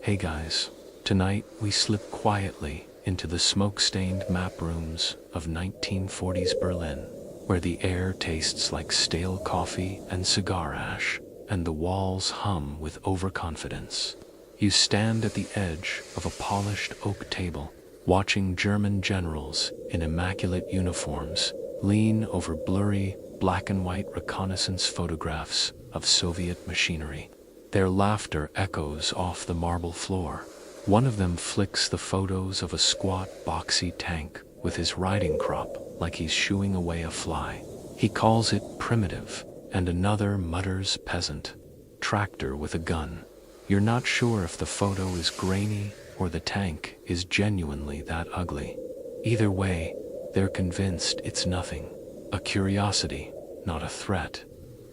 Hey guys, tonight we slip quietly into the smoke-stained map rooms of 1940s Berlin, where the air tastes like stale coffee and cigar ash, and the walls hum with overconfidence. You stand at the edge of a polished oak table, watching German generals in immaculate uniforms lean over blurry black and white reconnaissance photographs of Soviet machinery. Their laughter echoes off the marble floor. One of them flicks the photos of a squat, boxy tank with his riding crop like he's shooing away a fly. He calls it primitive, and another mutters peasant. Tractor with a gun. You're not sure if the photo is grainy or the tank is genuinely that ugly. Either way, they're convinced it's nothing. A curiosity, not a threat.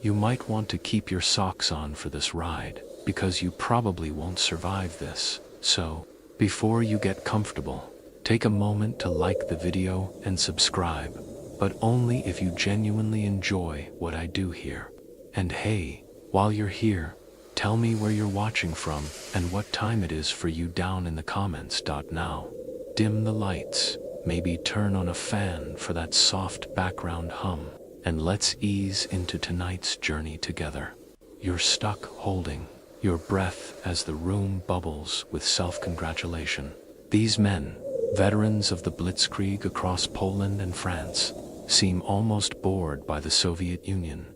You might want to keep your socks on for this ride, because you probably won't survive this. So, before you get comfortable, take a moment to like the video and subscribe, but only if you genuinely enjoy what I do here. And hey, while you're here, tell me where you're watching from and what time it is for you down in the comments. Now, dim the lights, maybe turn on a fan for that soft background hum, and let's ease into tonight's journey together. You're stuck holding your breath as the room bubbles with self-congratulation. These men, veterans of the blitzkrieg across Poland and France, seem almost bored by the Soviet Union.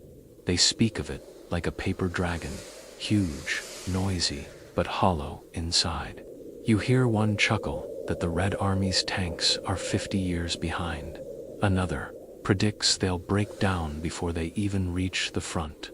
They speak of it like a paper dragon, huge, noisy, but hollow inside. You hear one chuckle that the Red Army's tanks are 50 years behind. Another predicts they'll break down before they even reach the front.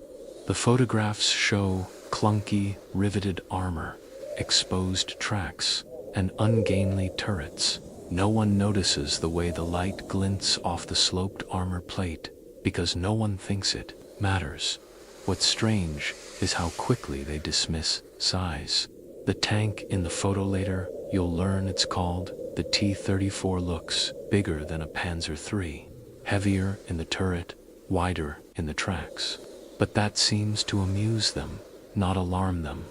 The photographs show clunky, riveted armor, exposed tracks, and ungainly turrets. No one notices the way the light glints off the sloped armor plate, because no one thinks it matters. What's strange is how quickly they dismiss size. The tank in the photo later, you'll learn it's called the T-34, looks bigger than a Panzer III, heavier in the turret, wider in the tracks. But that seems to amuse them, not alarm them.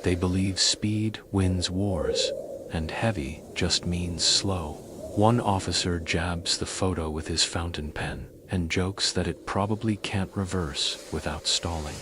They believe speed wins wars, and heavy just means slow. One officer jabs the photo with his fountain pen and jokes that it probably can't reverse without stalling.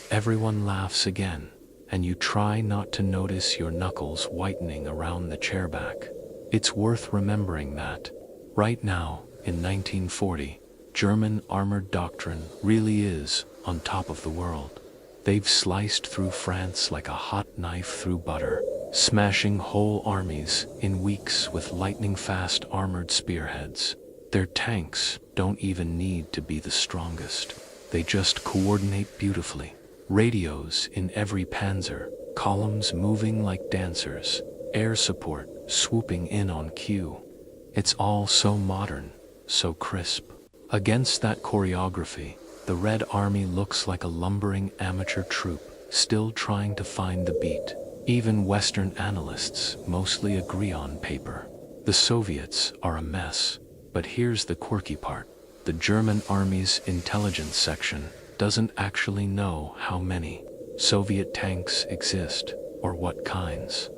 Everyone laughs again, and you try not to notice your knuckles whitening around the chairback. It's worth remembering that, right now, in 1940, German armored doctrine really is on top of the world. They've sliced through France like a hot knife through butter, smashing whole armies in weeks with lightning-fast armored spearheads. Their tanks don't even need to be the strongest. They just coordinate beautifully. Radios in every panzer, columns moving like dancers, air support swooping in on cue. It's all so modern, so crisp. Against that choreography, the Red Army looks like a lumbering amateur troupe, still trying to find the beat. Even Western analysts mostly agree on paper. The Soviets are a mess, but here's the quirky part. The German Army's intelligence section doesn't actually know how many Soviet tanks exist or what kinds.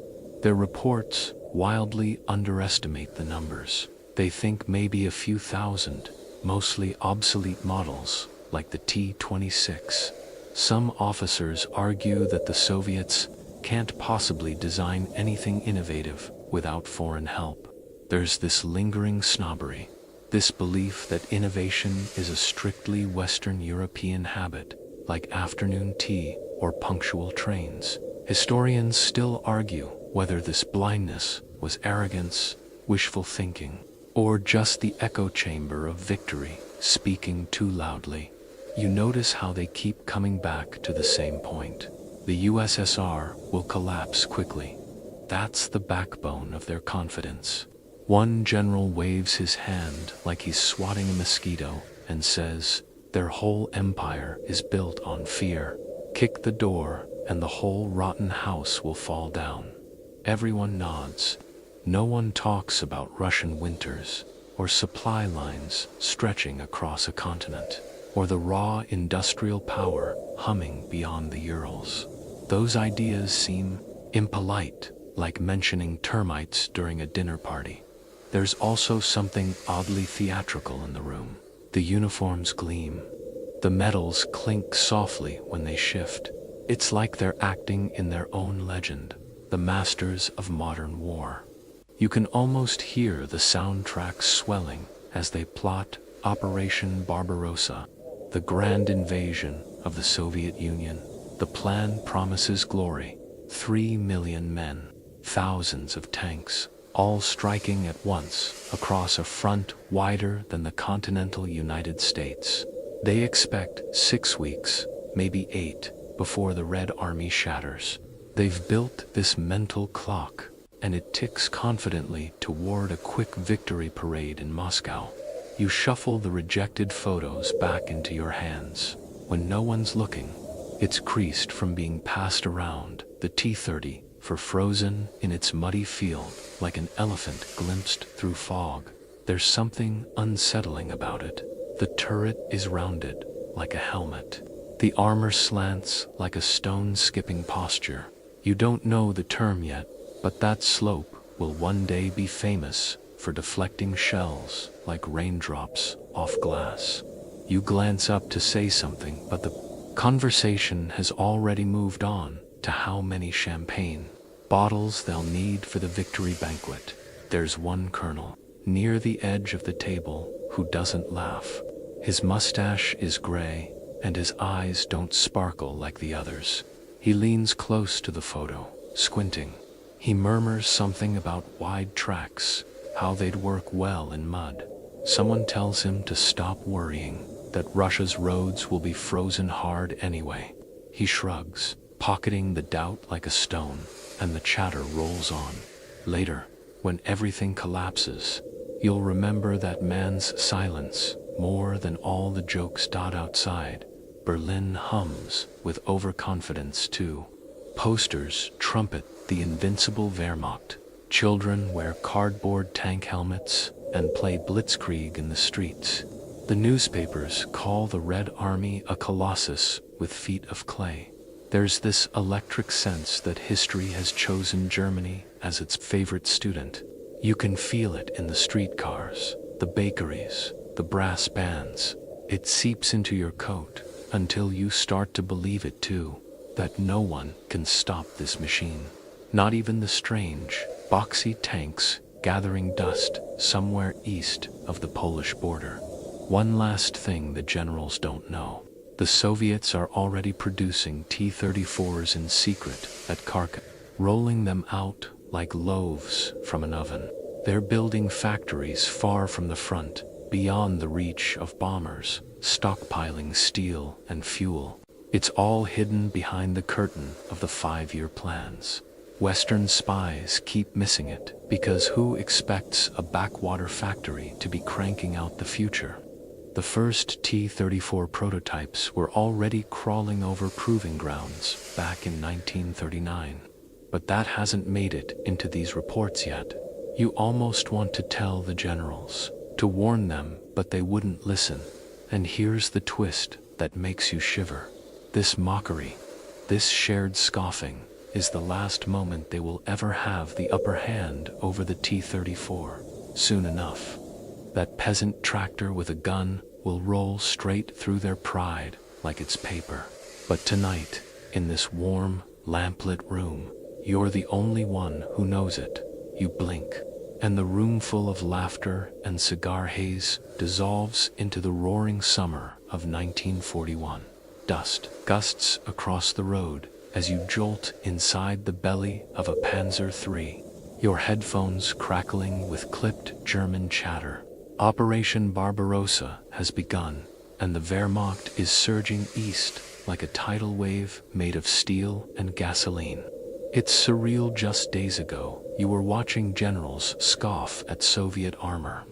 Their reports wildly underestimate the numbers. They think maybe a few thousand, mostly obsolete models, like the T-26. Some officers argue that the Soviets can't possibly design anything innovative without foreign help. There's this lingering snobbery, this belief that innovation is a strictly Western European habit, like afternoon tea or punctual trains. Historians still argue whether this blindness was arrogance, wishful thinking, or just the echo chamber of victory speaking too loudly. You notice how they keep coming back to the same point. The USSR will collapse quickly. That's the backbone of their confidence. One general waves his hand like he's swatting a mosquito and says, their whole empire is built on fear. Kick the door and the whole rotten house will fall down. Everyone nods. No one talks about Russian winters, or supply lines stretching across a continent, or the raw industrial power humming beyond the Urals. Those ideas seem impolite, like mentioning termites during a dinner party. There's also something oddly theatrical in the room. The uniforms gleam. The metals clink softly when they shift. It's like they're acting in their own legend, the masters of modern war. You can almost hear the soundtrack swelling as they plot Operation Barbarossa, the grand invasion of the Soviet Union. The plan promises glory. 3 million men, thousands of tanks, all striking at once across a front wider than the continental United States. They expect 6 weeks, maybe 8, before the Red Army shatters. They've built this mental clock, and it ticks confidently toward a quick victory parade in Moscow. You shuffle the rejected photos back into your hands. When no one's looking, it's creased from being passed around, the T-34 frozen in its muddy field like an elephant glimpsed through fog. There's something unsettling about it. The turret is rounded like a helmet. The armor slants like a stone-skipping posture. You don't know the term yet, but that slope will one day be famous for deflecting shells like raindrops off glass. You glance up to say something, but the conversation has already moved on to how many champagne bottles they'll need for the victory banquet. There's one colonel near the edge of the table who doesn't laugh. His mustache is gray, and his eyes don't sparkle like the others. He leans close to the photo, squinting. He murmurs something about wide tracks, how they'd work well in mud. Someone tells him to stop worrying, that Russia's roads will be frozen hard anyway. He shrugs, pocketing the doubt like a stone, and the chatter rolls on. Later, when everything collapses, you'll remember that man's silence more than all the jokes outside. Berlin hums with overconfidence too. Posters trumpet the invincible Wehrmacht. Children wear cardboard tank helmets and play blitzkrieg in the streets. The newspapers call the Red Army a colossus with feet of clay. There's this electric sense that history has chosen Germany as its favorite student. You can feel it in the streetcars, the bakeries, the brass bands. It seeps into your coat until you start to believe it too, that no one can stop this machine. Not even the strange, boxy tanks gathering dust somewhere east of the Polish border. One last thing the generals don't know. The Soviets are already producing T-34s in secret at Kharkiv, rolling them out like loaves from an oven. They're building factories far from the front, beyond the reach of bombers, stockpiling steel and fuel. It's all hidden behind the curtain of the 5-year plans. Western spies keep missing it, because who expects a backwater factory to be cranking out the future? The first T-34 prototypes were already crawling over proving grounds back in 1939. But that hasn't made it into these reports yet. You almost want to tell the generals, to warn them, but they wouldn't listen. And here's the twist that makes you shiver. This mockery, this shared scoffing, is the last moment they will ever have the upper hand over the T-34. Soon enough, that peasant tractor with a gun will roll straight through their pride like it's paper. But tonight, in this warm, lamplit room, you're the only one who knows it. You blink, and the room full of laughter and cigar haze dissolves into the roaring summer of 1941. Dust gusts across the road as you jolt inside the belly of a Panzer III, your headphones crackling with clipped German chatter. Operation Barbarossa has begun, and the Wehrmacht is surging east like a tidal wave made of steel and gasoline. It's surreal. Just days ago, you were watching generals scoff at Soviet armor.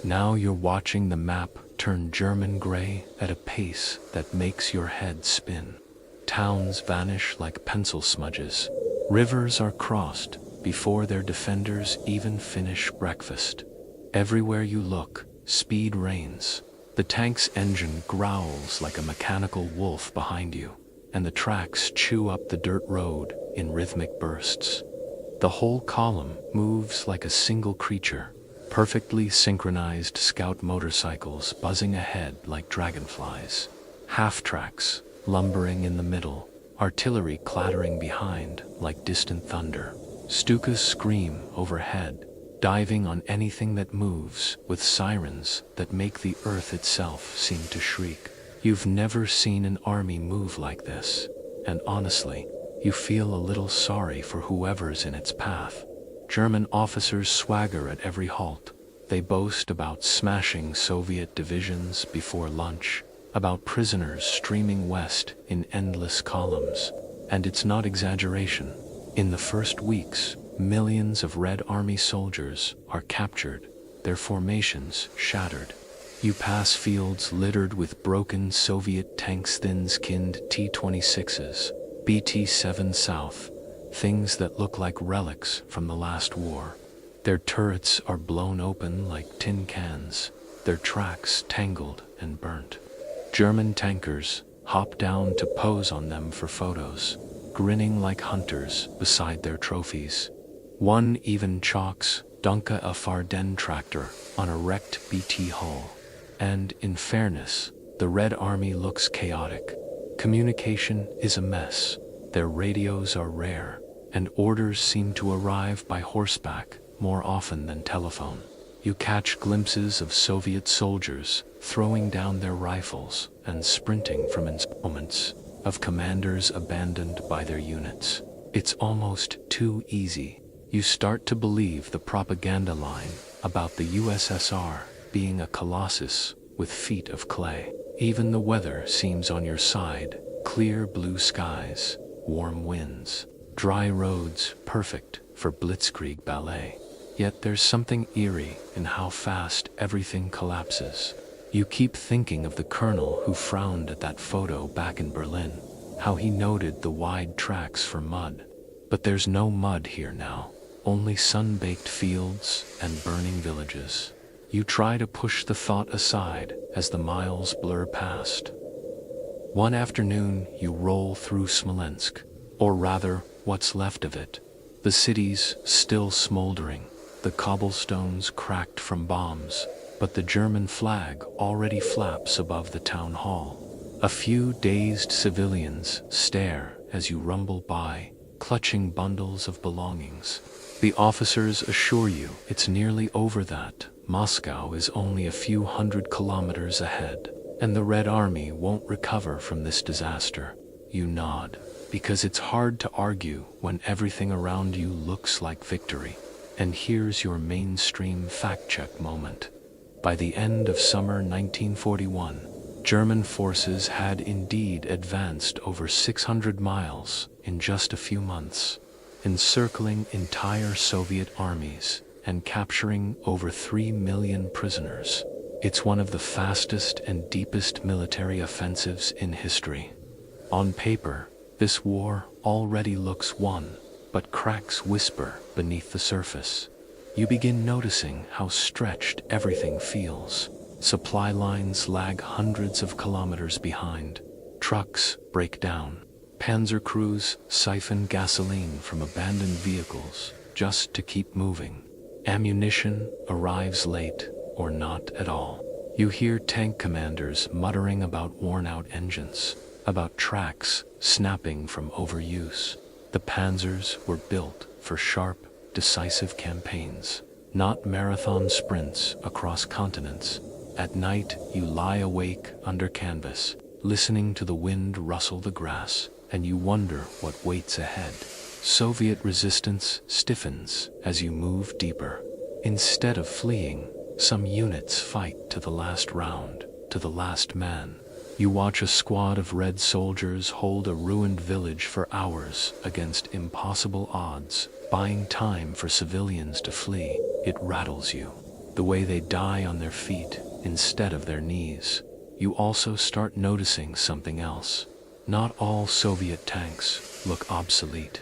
Now you're watching the map turn German gray at a pace that makes your head spin. Towns vanish like pencil smudges. Rivers are crossed before their defenders even finish breakfast. Everywhere you look, speed reigns. The tank's engine growls like a mechanical wolf behind you, and the tracks chew up the dirt road in rhythmic bursts. The whole column moves like a single creature, perfectly synchronized scout motorcycles buzzing ahead like dragonflies, half-tracks lumbering in the middle, artillery clattering behind like distant thunder. Stukas scream overhead, diving on anything that moves with sirens that make the earth itself seem to shriek. You've never seen an army move like this, and honestly, you feel a little sorry for whoever's in its path. German officers swagger at every halt. They boast about smashing Soviet divisions before lunch, about prisoners streaming west in endless columns. And it's not exaggeration. In the first weeks, millions of Red Army soldiers are captured, their formations shattered. You pass fields littered with broken Soviet tanks, thin-skinned T-26s, BT-7 South, things that look like relics from the last war. Their turrets are blown open like tin cans, their tracks tangled and burnt. German tankers hop down to pose on them for photos, grinning like hunters beside their trophies. One even chalks Dunka a Farden tractor on a wrecked BT hull. And, in fairness, the Red Army looks chaotic. Communication is a mess, their radios are rare, and orders seem to arrive by horseback more often than telephone. You catch glimpses of Soviet soldiers throwing down their rifles and sprinting from installments of commanders abandoned by their units. It's almost too easy. You start to believe the propaganda line about the USSR being a colossus with feet of clay. Even the weather seems on your side. Clear blue skies, warm winds, dry roads, perfect for blitzkrieg ballet. Yet there's something eerie in how fast everything collapses. You keep thinking of the colonel who frowned at that photo back in Berlin, how he noted the wide tracks for mud. But there's no mud here now, only sun-baked fields and burning villages. You try to push the thought aside as the miles blur past. One afternoon, you roll through Smolensk, or rather, what's left of it. The city's still smoldering, the cobblestones cracked from bombs, but the German flag already flaps above the town hall. A few dazed civilians stare as you rumble by, clutching bundles of belongings. The officers assure you it's nearly over, that Moscow is only a few hundred kilometers ahead, and the Red Army won't recover from this disaster. You nod, because it's hard to argue when everything around you looks like victory. And here's your mainstream fact-check moment. By the end of summer 1941, German forces had indeed advanced over 600 miles in just a few months, encircling entire Soviet armies and capturing over 3 million prisoners. It's one of the fastest and deepest military offensives in history. On paper, this war already looks won, but cracks whisper beneath the surface. You begin noticing how stretched everything feels. Supply lines lag hundreds of kilometers behind. Trucks break down. Panzer crews siphon gasoline from abandoned vehicles just to keep moving. Ammunition arrives late or not at all. You hear tank commanders muttering about worn-out engines, about tracks snapping from overuse. The panzers were built for sharp, decisive campaigns, not marathon sprints across continents. At night, you lie awake under canvas, listening to the wind rustle the grass, and you wonder what waits ahead. Soviet resistance stiffens as you move deeper. Instead of fleeing, some units fight to the last round, to the last man. You watch a squad of Red soldiers hold a ruined village for hours against impossible odds, buying time for civilians to flee. It rattles you, the way they die on their feet instead of their knees. You also start noticing something else. Not all Soviet tanks look obsolete.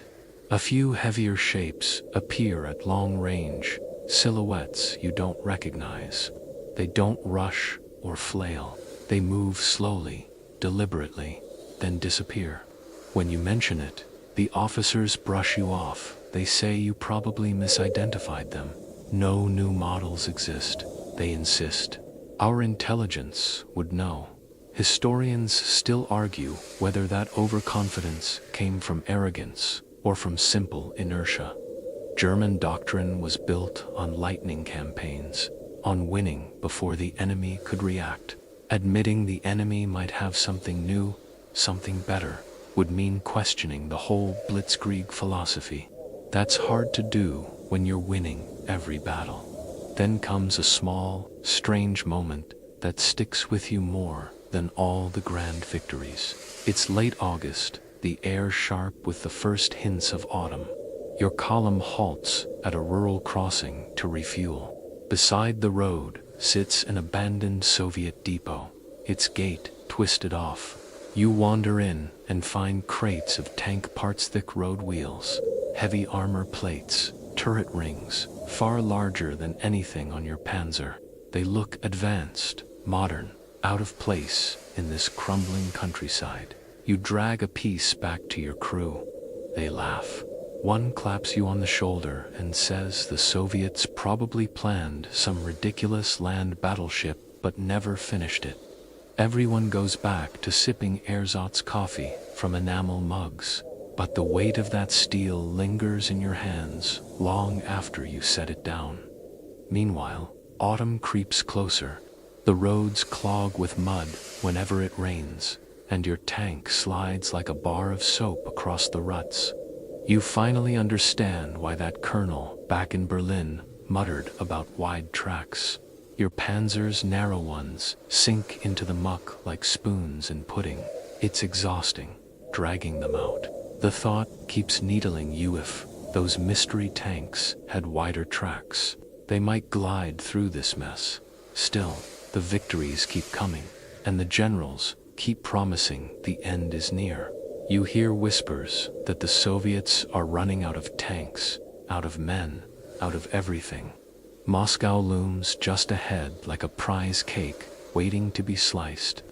A few heavier shapes appear at long range, silhouettes you don't recognize. They don't rush or flail. They move slowly, deliberately, then disappear. When you mention it, the officers brush you off. They say you probably misidentified them. No new models exist, they insist. Our intelligence would know. Historians still argue whether that overconfidence came from arrogance or from simple inertia. German doctrine was built on lightning campaigns, on winning before the enemy could react. Admitting the enemy might have something new, something better, would mean questioning the whole blitzkrieg philosophy. That's hard to do when you're winning every battle. Then comes a small, strange moment that sticks with you more than all the grand victories. It's late August, the air sharp with the first hints of autumn. Your column halts at a rural crossing to refuel. Beside the road sits an abandoned Soviet depot, its gate twisted off. You wander in and find crates of tank parts, thick road wheels, heavy armor plates, turret rings, far larger than anything on your Panzer. They look advanced, modern, out of place in this crumbling countryside. You drag a piece back to your crew. They laugh. One claps you on the shoulder and says the Soviets probably planned some ridiculous land battleship but never finished it. Everyone goes back to sipping ersatz coffee from enamel mugs, but the weight of that steel lingers in your hands long after you set it down. Meanwhile, autumn creeps closer. The roads clog with mud whenever it rains, and your tank slides like a bar of soap across the ruts. You finally understand why that colonel back in Berlin muttered about wide tracks. Your Panzer's narrow ones sink into the muck like spoons in pudding. It's exhausting, dragging them out. The thought keeps needling you. If those mystery tanks had wider tracks, they might glide through this mess. Still, the victories keep coming, and the generals keep promising the end is near. You hear whispers that the Soviets are running out of tanks, out of men, out of everything. Moscow looms just ahead like a prize cake waiting to be sliced.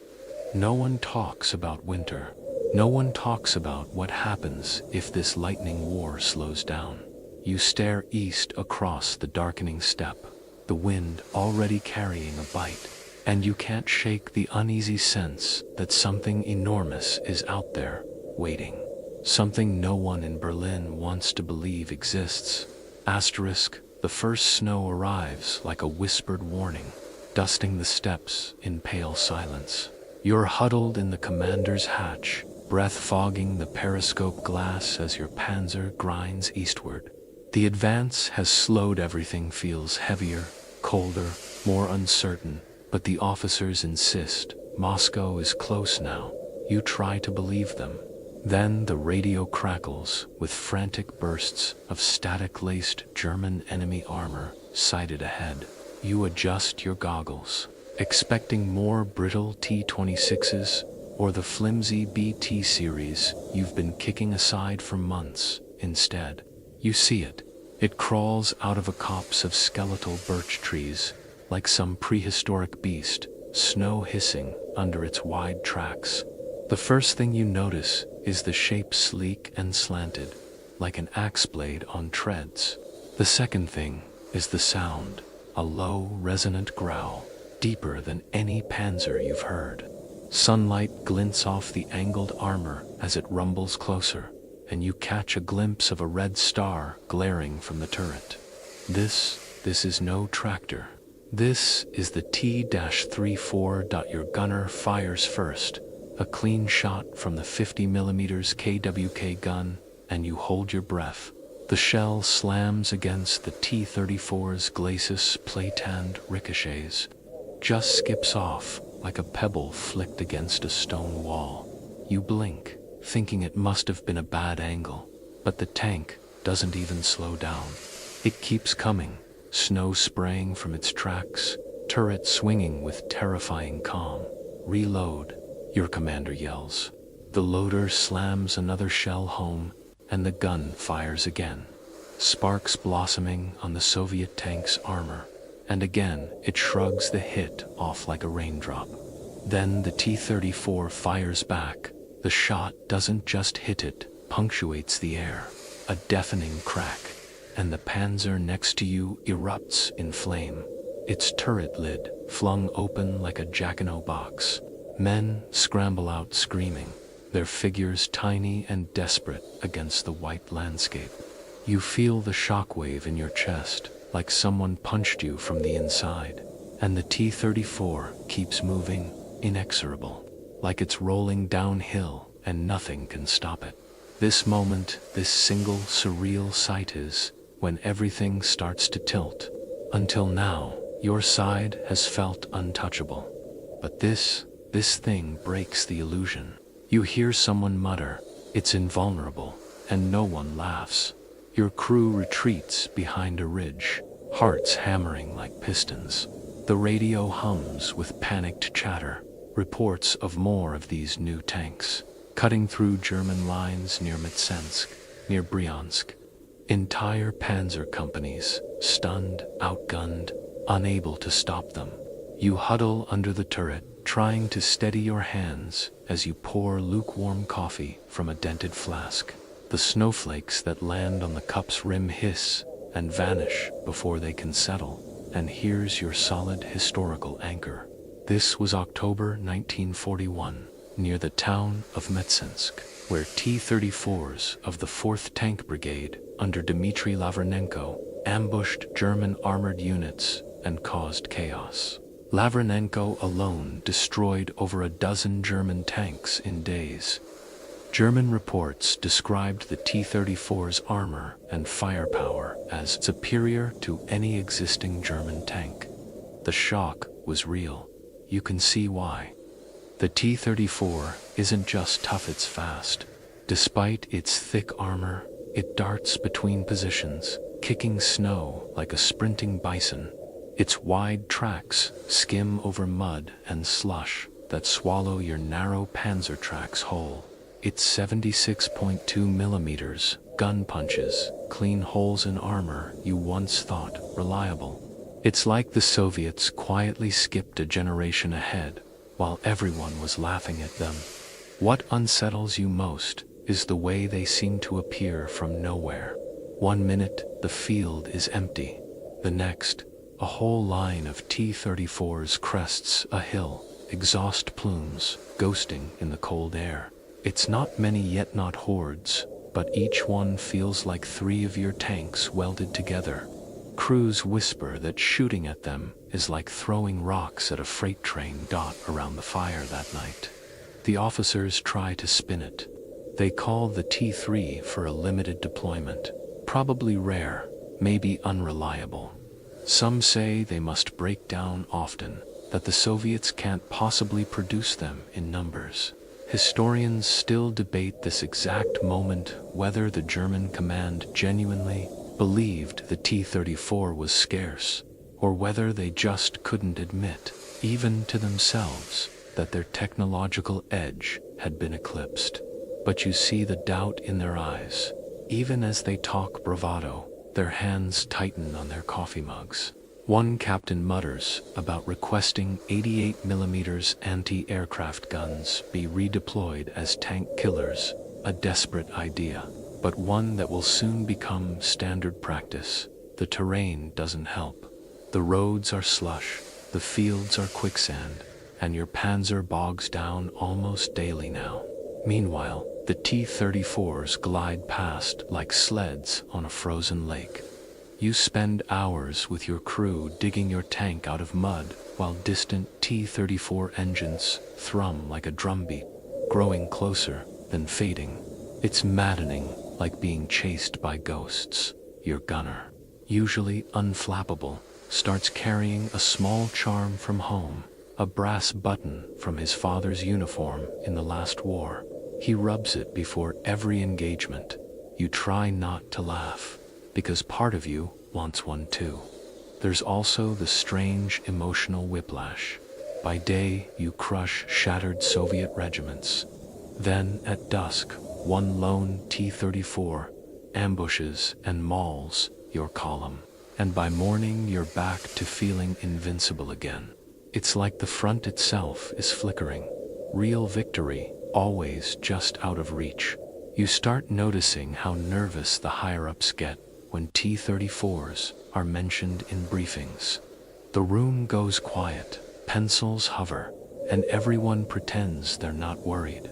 No one talks about winter. No one talks about what happens if this lightning war slows down. You stare east across the darkening steppe, the wind already carrying a bite, and you can't shake the uneasy sense that something enormous is out there, waiting. Something no one in Berlin wants to believe exists. Asterisk, the first snow arrives like a whispered warning, dusting the steppes in pale silence. You're huddled in the commander's hatch, breath fogging the periscope glass as your Panzer grinds eastward. The advance has slowed. Everything feels heavier, colder, more uncertain, but the officers insist Moscow is close now. You try to believe them. Then the radio crackles with frantic bursts of static-laced German enemy armor sighted ahead. You adjust your goggles, expecting more brittle T-26s or the flimsy BT series you've been kicking aside for months. Instead, you see it. It crawls out of a copse of skeletal birch trees like some prehistoric beast, snow hissing under its wide tracks. The first thing you notice is the shape sleek and slanted, like an axe blade on treads. The second thing is the sound, a low, resonant growl, deeper than any Panzer you've heard. Sunlight glints off the angled armor as it rumbles closer, and you catch a glimpse of a red star glaring from the turret. This is no tractor. This is the T-34. Your gunner fires first, a clean shot from the 50mm KWK gun, and you hold your breath. The shell slams against the T-34's glacis plate and ricochets, just skips off like a pebble flicked against a stone wall. You blink, thinking it must have been a bad angle, but the tank doesn't even slow down. It keeps coming, snow spraying from its tracks, turret swinging with terrifying calm. Reload, your commander yells. The loader slams another shell home, and the gun fires again. Sparks blossoming on the Soviet tank's armor, and again it shrugs the hit off like a raindrop. Then the T-34 fires back. The shot doesn't just hit it, punctuates the air. a deafening crack, and the panzer next to you erupts in flame, its turret lid flung open like a Jackano box. Men scramble out screaming, their figures tiny and desperate against the white landscape. You feel the shockwave in your chest, like someone punched you from the inside, and the T-34 keeps moving, inexorable, like it's rolling downhill and nothing can stop it. This moment, this single surreal sight is when everything starts to tilt. Until now, your side has felt untouchable. But this thing breaks the illusion. You hear someone mutter, "It's invulnerable," and no one laughs. Your crew retreats behind a ridge, hearts hammering like pistons. The radio hums with panicked chatter, reports of more of these new tanks, cutting through German lines near Mtsensk, near Bryansk. Entire panzer companies, stunned, outgunned, unable to stop them. You huddle under the turret, trying to steady your hands as you pour lukewarm coffee from a dented flask. The snowflakes that land on the cup's rim hiss and vanish before they can settle, and here's your solid historical anchor. This was October 1941, near the town of Mtsensk, where T-34s of the 4th Tank Brigade under Dmitry Lavrenenko ambushed German armored units and caused chaos. Lavrenenko alone destroyed over a dozen German tanks in days. German reports described the T-34's armor and firepower as superior to any existing German tank. The shock was real. You can see why. The T-34 isn't just tough, it's fast. Despite its thick armor, it darts between positions, kicking snow like a sprinting bison. Its wide tracks skim over mud and slush that swallow your narrow panzer tracks whole. Its 76.2 millimeters gun punches clean holes in armor you once thought reliable. It's like the Soviets quietly skipped a generation ahead while everyone was laughing at them. What unsettles you most is the way they seem to appear from nowhere. One minute, the field is empty. The next, a whole line of T-34s crests a hill, exhaust plumes ghosting in the cold air. It's not many yet not hordes, but each one feels like 3 of your tanks welded together. Crews whisper that shooting at them is like throwing rocks at a freight train dot around the fire that night. The officers try to spin it. They call the T-3 for a limited deployment, probably rare, maybe unreliable. Some say they must break down often, that the Soviets can't possibly produce them in numbers. Historians still debate this exact moment, whether the German command genuinely believed the T-34 was scarce, or whether they just couldn't admit, even to themselves, that their technological edge had been eclipsed. But you see the doubt in their eyes. Even as they talk bravado, their hands tighten on their coffee mugs. One captain mutters about requesting 88mm anti-aircraft guns be redeployed as tank killers, a desperate idea, but one that will soon become standard practice. The terrain doesn't help. The roads are slush, the fields are quicksand, and your panzer bogs down almost daily now. Meanwhile, the T-34s glide past like sleds on a frozen lake. You spend hours with your crew digging your tank out of mud while distant T-34 engines thrum like a drumbeat, growing closer, then fading. It's maddening, like being chased by ghosts. Your gunner, usually unflappable, starts carrying a small charm from home, a brass button from his father's uniform in the last war. He rubs it before every engagement. You try not to laugh, because part of you wants one too. There's also the strange emotional whiplash. By day, you crush shattered Soviet regiments. Then, at dusk, one lone T-34 ambushes and mauls your column. And by morning, you're back to feeling invincible again. It's like the front itself is flickering. Real victory always just out of reach. You start noticing how nervous the higher-ups get when T-34s are mentioned in briefings. The room goes quiet, pencils hover, and everyone pretends they're not worried.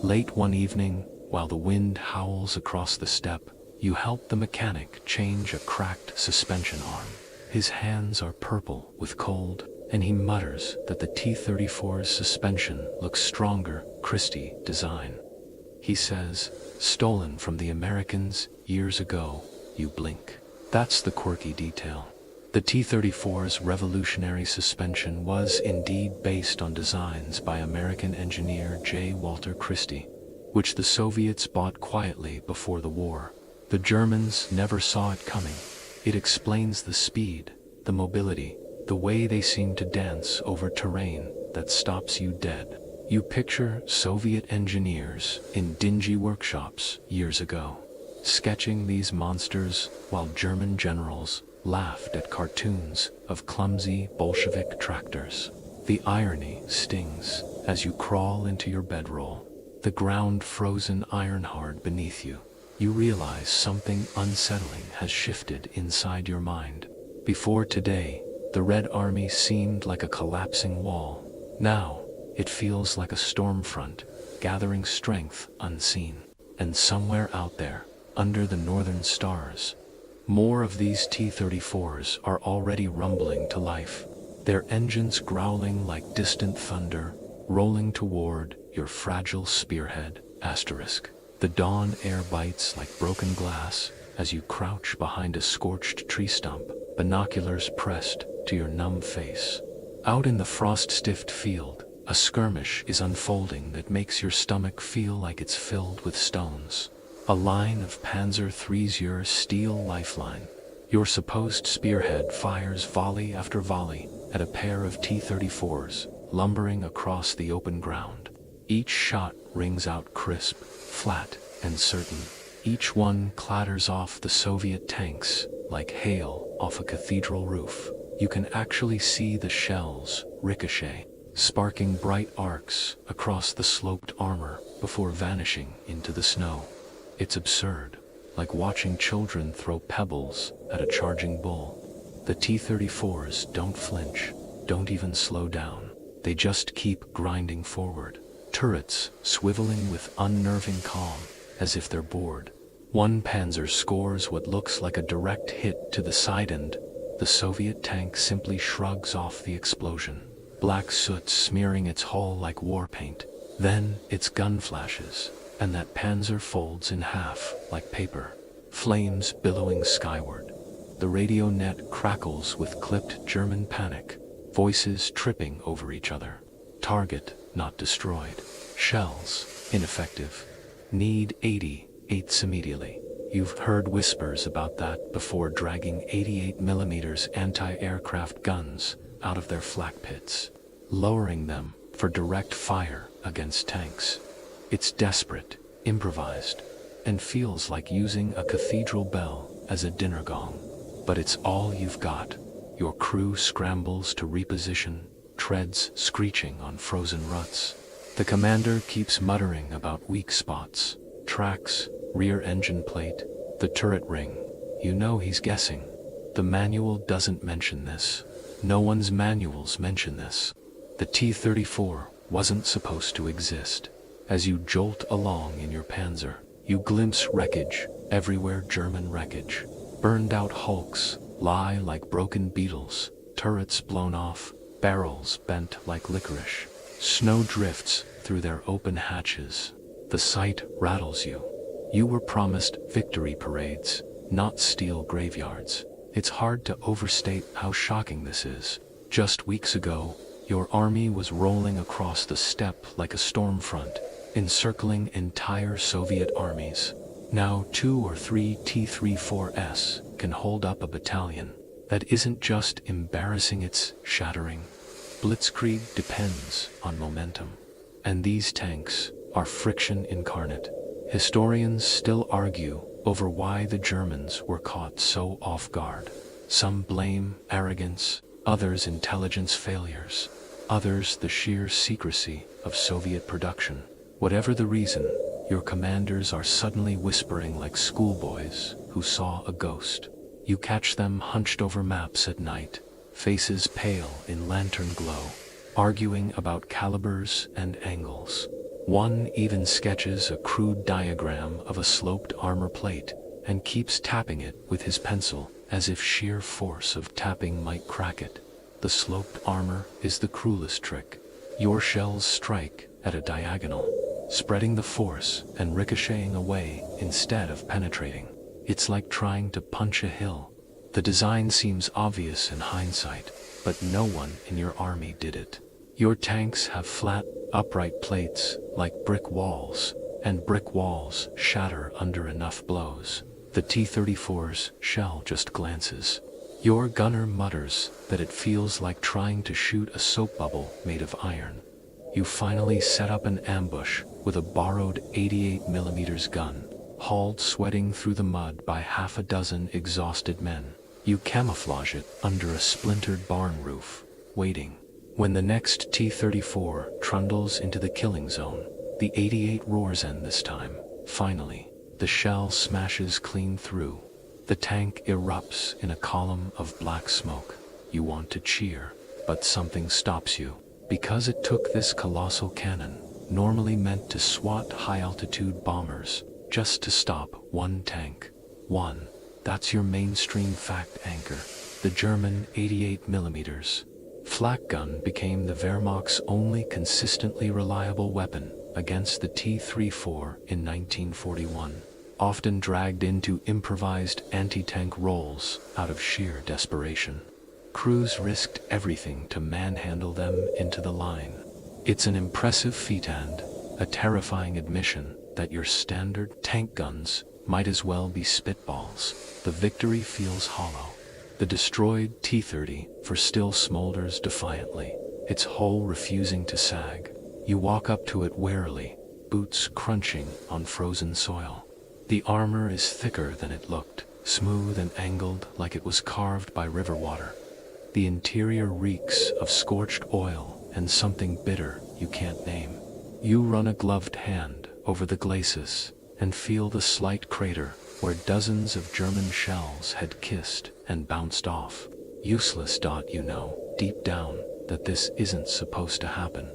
Late one evening, while the wind howls across the steppe, you help the mechanic change a cracked suspension arm. His hands are purple with cold, and he mutters that the T-34's suspension looks stronger, Christie design. He says, stolen from the Americans years ago. You blink. That's the quirky detail. The T-34's revolutionary suspension was indeed based on designs by American engineer J. Walter Christie, which the Soviets bought quietly before the war. The Germans never saw it coming. It explains the speed, the mobility, the way they seem to dance over terrain that stops you dead. You picture Soviet engineers in dingy workshops years ago, sketching these monsters while German generals laughed at cartoons of clumsy Bolshevik tractors. The irony stings as you crawl into your bedroll, the ground frozen iron-hard beneath you. You realize something unsettling has shifted inside your mind. Before today, the Red Army seemed like a collapsing wall. Now, it feels like a storm front, gathering strength unseen. And somewhere out there, under the northern stars, more of these T-34s are already rumbling to life, their engines growling like distant thunder, rolling toward your fragile spearhead, asterisk. The dawn air bites like broken glass as you crouch behind a scorched tree stump, binoculars pressed to your numb face. Out in the frost-stiffed field, a skirmish is unfolding that makes your stomach feel like it's filled with stones. A line of Panzer III's your steel lifeline. Your supposed spearhead fires volley after volley at a pair of T-34s, lumbering across the open ground. Each shot rings out crisp, flat, and certain. Each one clatters off the Soviet tanks like hail off a cathedral roof. You can actually see the shells ricochet, sparking bright arcs across the sloped armor before vanishing into the snow. It's absurd, like watching children throw pebbles at a charging bull. The T-34s don't flinch, don't even slow down. They just keep grinding forward, turrets swiveling with unnerving calm, as if they're bored. One Panzer scores what looks like a direct hit to the side end. The Soviet tank simply shrugs off the explosion, black soot smearing its hull like war paint. Then its gun flashes, and that Panzer folds in half like paper, flames billowing skyward. The radio net crackles with clipped German panic, voices tripping over each other. Target not destroyed. Shells ineffective. Need 88s immediately. You've heard whispers about that before dragging 88mm anti-aircraft guns out of their flak pits, lowering them for direct fire against tanks. It's desperate, improvised, and feels like using a cathedral bell as a dinner gong. But it's all you've got. Your crew scrambles to reposition, treads screeching on frozen ruts. The commander keeps muttering about weak spots, tracks, rear engine plate, the turret ring. You know he's guessing. The manual doesn't mention this. No one's manuals mention this. The T-34 wasn't supposed to exist. As you jolt along in your Panzer, you glimpse wreckage, everywhere German wreckage. Burned out hulks lie like broken beetles, turrets blown off, barrels bent like licorice. Snow drifts through their open hatches. The sight rattles you. You were promised victory parades, not steel graveyards. It's hard to overstate how shocking this is. Just weeks ago, your army was rolling across the steppe like a storm front, encircling entire Soviet armies. Now 2 or 3 T-34s can hold up a battalion. That isn't just embarrassing, it's shattering. Blitzkrieg depends on momentum. And these tanks are friction incarnate. Historians still argue over why the Germans were caught so off guard. Some blame arrogance, others intelligence failures, others the sheer secrecy of Soviet production. Whatever the reason, your commanders are suddenly whispering like schoolboys who saw a ghost. You catch them hunched over maps at night, faces pale in lantern glow, arguing about calibers and angles. One even sketches a crude diagram of a sloped armor plate and keeps tapping it with his pencil as if sheer force of tapping might crack it. The sloped armor is the cruelest trick. Your shells strike at a diagonal, spreading the force and ricocheting away instead of penetrating. It's like trying to punch a hill. The design seems obvious in hindsight, but no one in your army did it. Your tanks have flat, upright plates like brick walls, and brick walls shatter under enough blows. The T-34's shell just glances. Your gunner mutters that it feels like trying to shoot a soap bubble made of iron. You finally set up an ambush with a borrowed 88mm gun, hauled sweating through the mud by half a dozen exhausted men. You camouflage it under a splintered barn roof, waiting. When the next T-34 trundles into the killing zone, the 88 roars in this time. Finally, the shell smashes clean through. The tank erupts in a column of black smoke. You want to cheer, but something stops you. Because it took this colossal cannon, normally meant to swat high-altitude bombers, just to stop one tank. One. That's your mainstream fact anchor. The German 88mm flak gun became the Wehrmacht's only consistently reliable weapon against the T-34 in 1941, often dragged into improvised anti-tank roles out of sheer desperation. Crews risked everything to manhandle them into the line. It's an impressive feat and a terrifying admission that your standard tank guns might as well be spitballs. The victory feels hollow. The destroyed T-34 still smolders defiantly, its hull refusing to sag. You walk up to it warily, boots crunching on frozen soil. The armor is thicker than it looked, smooth and angled like it was carved by river water. The interior reeks of scorched oil and something bitter you can't name. You run a gloved hand over the glacis and feel the slight crater where dozens of German shells had kissed and bounced off. Useless. You know, deep down, that this isn't supposed to happen.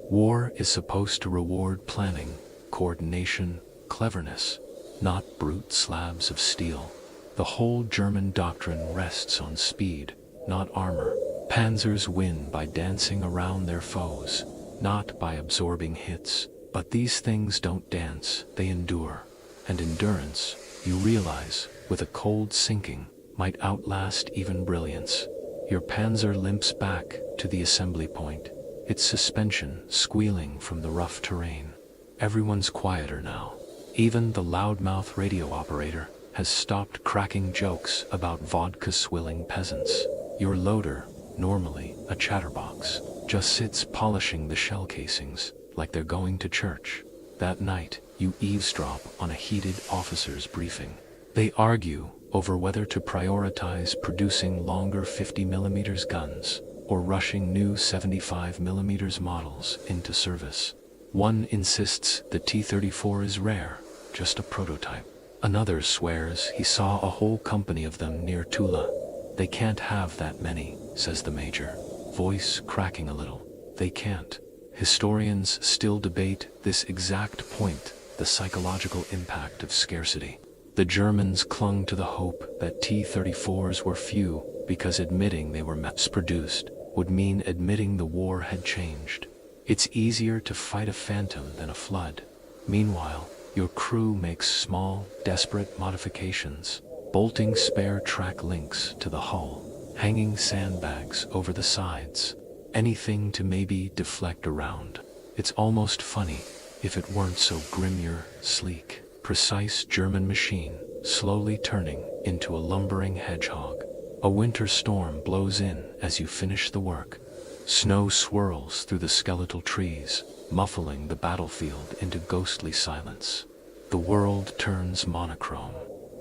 War is supposed to reward planning, coordination, cleverness, not brute slabs of steel. The whole German doctrine rests on speed, not armor. Panzers win by dancing around their foes, not by absorbing hits. But these things don't dance, they endure. And endurance, you realize, with a cold sinking, might outlast even brilliance. Your panzer limps back to the assembly point, its suspension squealing from the rough terrain. Everyone's quieter now. Even the loudmouth radio operator has stopped cracking jokes about vodka-swilling peasants. Your loader, normally a chatterbox, just sits polishing the shell casings like they're going to church. That night, you eavesdrop on a heated officer's briefing. They argue over whether to prioritize producing longer 50mm guns or rushing new 75mm models into service. One insists the T-34 is rare, just a prototype. Another swears he saw a whole company of them near Tula. They can't have that many, says the major, voice cracking a little. They can't. Historians still debate this exact point, the psychological impact of scarcity. The Germans clung to the hope that T-34s were few because admitting they were mass-produced would mean admitting the war had changed. It's easier to fight a phantom than a flood. Meanwhile, your crew makes small, desperate modifications, bolting spare track links to the hull, hanging sandbags over the sides, anything to maybe deflect around. It's almost funny if it weren't so grim. Your sleek, precise German machine slowly turning into a lumbering hedgehog. A winter storm blows in as you finish the work. Snow swirls through the skeletal trees, muffling the battlefield into ghostly silence. The world turns monochrome.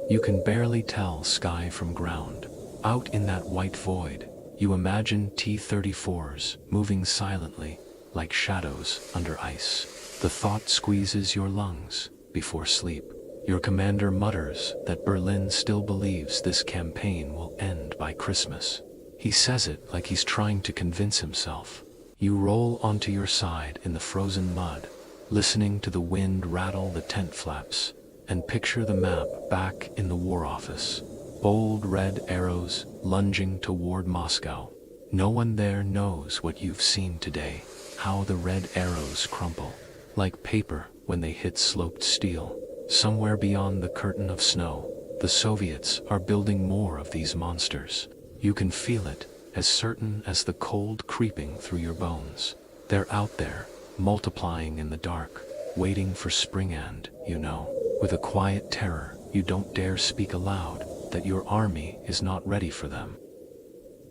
You can barely tell sky from ground. Out in that white void, you imagine T-34s moving silently, like shadows under ice. The thought squeezes your lungs. before sleep. Your commander mutters that Berlin still believes this campaign will end by Christmas. He says it like he's trying to convince himself. You roll onto your side in the frozen mud, listening to the wind rattle the tent flaps, and picture the map back in the War Office. Bold red arrows lunging toward Moscow. No one there knows what you've seen today, how the red arrows crumple, like paper when they hit sloped steel. Somewhere beyond the curtain of snow, the Soviets are building more of these monsters. You can feel it, as certain as the cold creeping through your bones. They're out there, multiplying in the dark, waiting for spring and, with a quiet terror you don't dare speak aloud, that your army is not ready for them.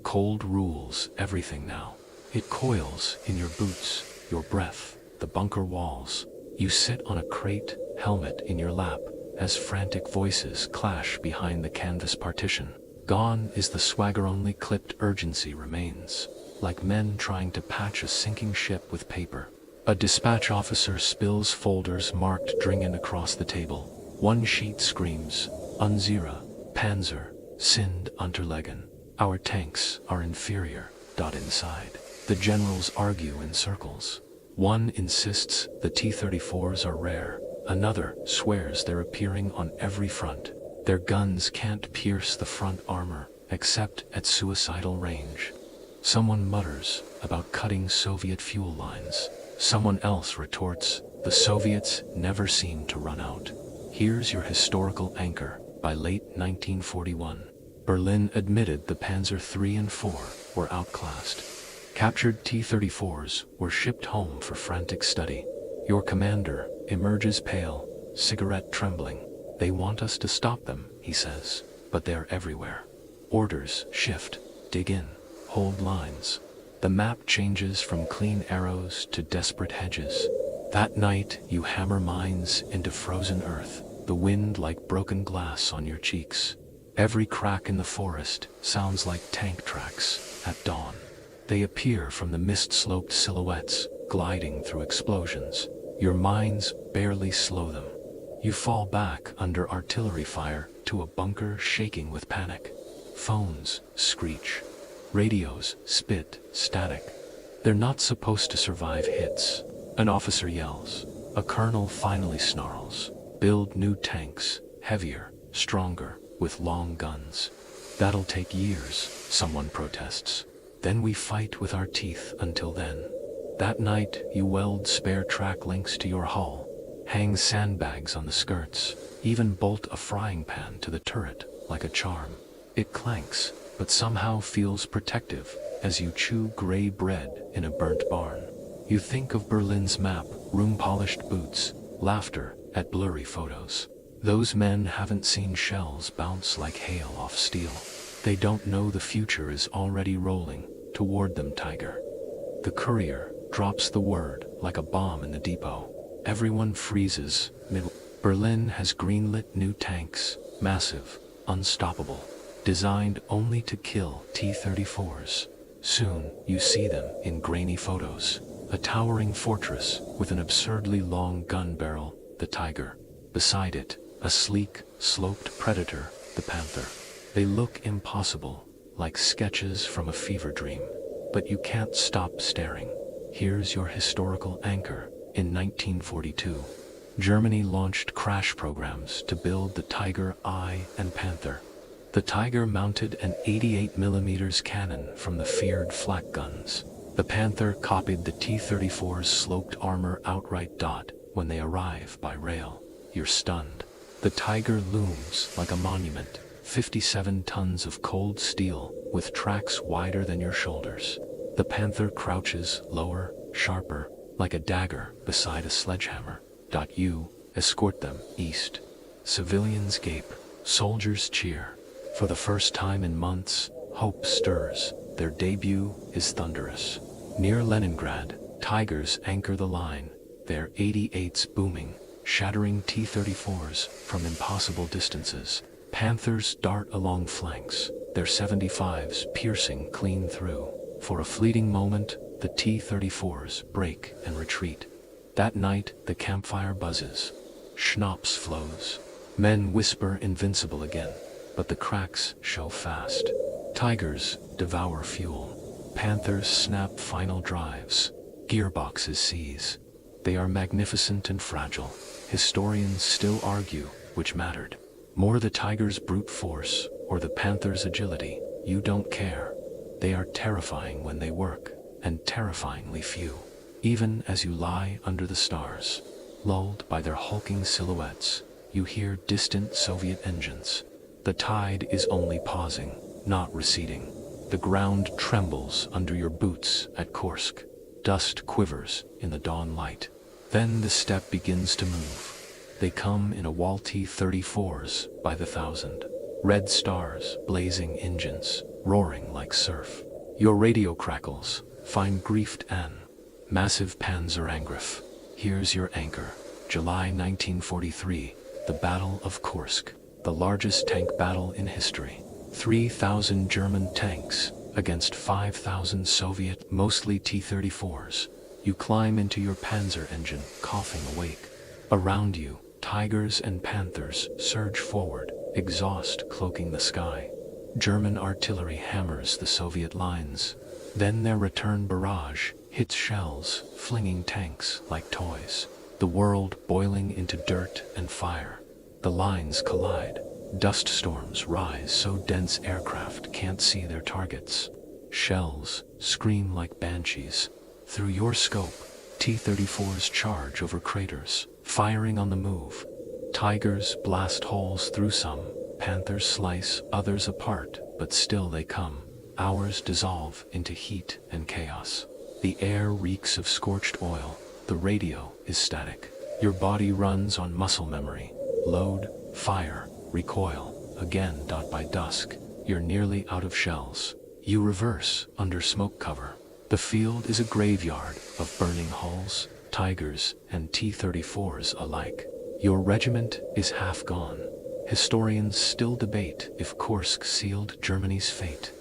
Cold rules everything now. It coils in your boots, your breath, the bunker walls. You sit on a crate, helmet in your lap, as frantic voices clash behind the canvas partition. Gone is the swagger, only clipped urgency remains, like men trying to patch a sinking ship with paper. A dispatch officer spills folders marked Dringen across the table. One sheet screams, Unsere, Panzer, sind unterlegen. Our tanks are inferior. Inside, the generals argue in circles. One insists the T-34s are rare. Another swears they're appearing on every front. Their guns can't pierce the front armor, except at suicidal range. Someone mutters about cutting Soviet fuel lines. Someone else retorts, the Soviets never seem to run out. Here's your historical anchor. By late 1941, Berlin admitted the Panzer III and IV were outclassed. Captured T-34s were shipped home for frantic study. Your commander emerges pale, cigarette trembling. They want us to stop them, he says, but they're everywhere. Orders shift, dig in, hold lines. The map changes from clean arrows to desperate hedges. That night you hammer mines into frozen earth, the wind like broken glass on your cheeks. Every crack in the forest sounds like tank tracks at dawn. They appear from the mist-sloped silhouettes, gliding through explosions. Your mines barely slow them. You fall back under artillery fire to a bunker shaking with panic. Phones screech. Radios spit static. They're not supposed to survive hits. An officer yells. A colonel finally snarls. Build new tanks, heavier, stronger, with long guns. That'll take years, someone protests. Then we fight with our teeth until then. That night, you weld spare track links to your hull, hang sandbags on the skirts, even bolt a frying pan to the turret, like a charm. It clanks, but somehow feels protective, as you chew gray bread in a burnt barn. You think of Berlin's map, room-polished boots, laughter at blurry photos. Those men haven't seen shells bounce like hail off steel. They don't know the future is already rolling toward them, Tiger. The courier drops the word like a bomb in the depot. Everyone freezes. Berlin has greenlit new tanks, massive, unstoppable, designed only to kill T-34s. Soon, you see them in grainy photos. A towering fortress with an absurdly long gun barrel, the Tiger. Beside it, a sleek, sloped Predator, the Panther. They look impossible, like sketches from a fever dream. But you can't stop staring. Here's your historical anchor. In 1942, Germany launched crash programs to build the Tiger I and Panther. The Tiger mounted an 88mm cannon from the feared flak guns. The Panther copied the T-34's sloped armor outright. When they arrive by rail, you're stunned. The Tiger looms like a monument, 57 tons of cold steel with tracks wider than your shoulders. The Panther crouches lower, sharper, like a dagger beside a sledgehammer. You escort them east. Civilians gape, soldiers cheer. For the first time in months, hope stirs. Their debut is thunderous. Near Leningrad, Tigers anchor the line, their 88s booming, shattering T-34s from impossible distances. Panthers dart along flanks, their 75s piercing clean through. For a fleeting moment, the T-34s break and retreat. That night, the campfire buzzes. Schnapps flows. Men whisper invincible again, but the cracks show fast. Tigers devour fuel. Panthers snap final drives. Gearboxes seize. They are magnificent and fragile. Historians still argue which mattered more, the tiger's brute force or the panther's agility. You don't care. They are terrifying when they work, and terrifyingly few. Even as you lie under the stars, lulled by their hulking silhouettes, you hear distant Soviet engines. The tide is only pausing, not receding. The ground trembles under your boots at Kursk. Dust quivers in the dawn light. Then the steppe begins to move. They come in a wall T-34s by the thousand. Red stars, blazing engines, roaring like surf. Your radio crackles, find Grieft N. Massive Panzerangriff. Here's your anchor. July 1943, the Battle of Kursk, the largest tank battle in history. 3,000 German tanks against 5,000 Soviet, mostly T-34s. You climb into your Panzer engine, coughing awake. Around you, tigers and panthers surge forward, exhaust cloaking the sky. German artillery hammers the Soviet lines. Then their return barrage hits shells, flinging tanks like toys. The world boiling into dirt and fire. The lines collide. Dust storms rise so dense aircraft can't see their targets. Shells scream like banshees. Through your scope, T-34s charge over craters, firing on the move. Tigers blast holes through some, panthers slice others apart, but still they come. Hours dissolve into heat and chaos. The air reeks of scorched oil. The radio is static. Your body runs on muscle memory. Load, fire, recoil. Again. By dusk, you're nearly out of shells. You reverse under smoke cover. The field is a graveyard of burning hulls, tigers and T-34s alike. Your regiment is half gone. Historians still debate if Kursk sealed Germany's fate.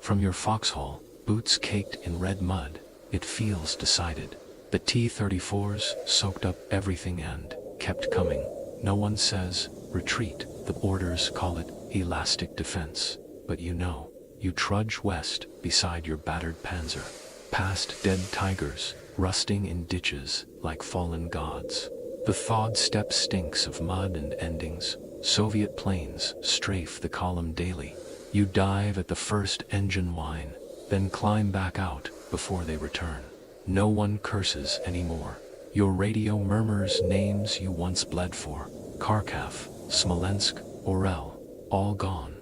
From your foxhole, boots caked in red mud, it feels decided. The T-34s soaked up everything and kept coming. No one says, retreat. The orders call it elastic defense. But you know, you trudge west beside your battered panzer. Past dead tigers, rusting in ditches like fallen gods. The thawed steppe stinks of mud and endings. Soviet planes strafe the column daily. You dive at the first engine whine, then climb back out before they return. No one curses anymore. Your radio murmurs names you once bled for. Kharkov, Smolensk, Orel, all gone.